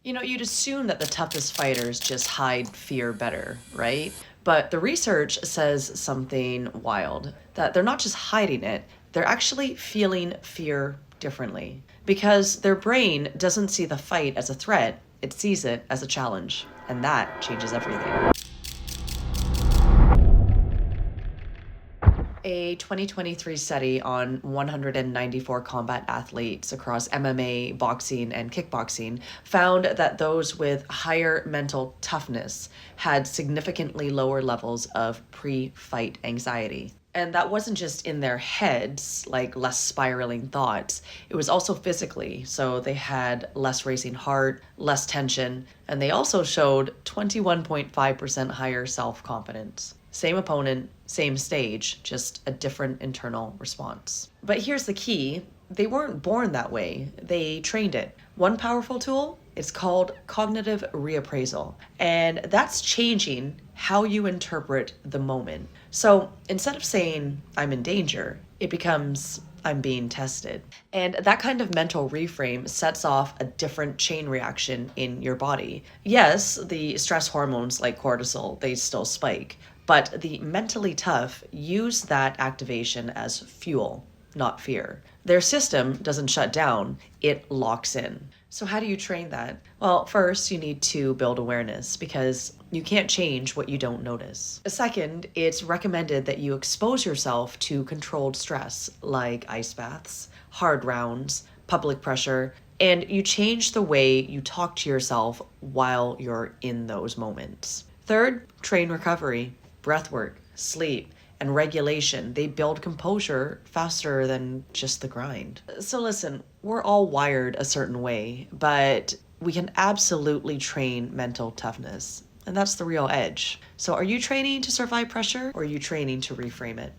You'd assume that the toughest fighters just hide fear better, right? But the research says something wild, that they're not just hiding it, they're actually feeling fear differently. Because their brain doesn't see the fight as a threat, it sees it as a challenge. And that changes everything. A 2023 study on 194 combat athletes across MMA, boxing, and kickboxing found that those with higher mental toughness had significantly lower levels of pre fight anxiety. And that wasn't just in their heads, like less spiraling thoughts. It was also physically. So they had less racing heart, less tension, and they also showed 21.5% higher self confidence. Same opponent, same stage, just a different internal response. But here's the key, they weren't born that way, they trained it. One powerful tool is called cognitive reappraisal, and that's changing how you interpret the moment. So instead of saying, I'm in danger, it becomes, I'm being tested. And that kind of mental reframe sets off a different chain reaction in your body. Yes, the stress hormones like cortisol, they still spike, but the mentally tough use that activation as fuel, not fear. Their system doesn't shut down, it locks in. So, how do you train that? Well, first, you need to build awareness because you can't change what you don't notice. Second, it's recommended that you expose yourself to controlled stress like ice baths, hard rounds, public pressure, and you change the way you talk to yourself while you're in those moments. Third, train recovery, breath work, sleep, and regulation. They build composure faster than just the grind. So listen, we're all wired a certain way, but we can absolutely train mental toughness. And that's the real edge. So are you training to survive pressure or are you training to reframe it?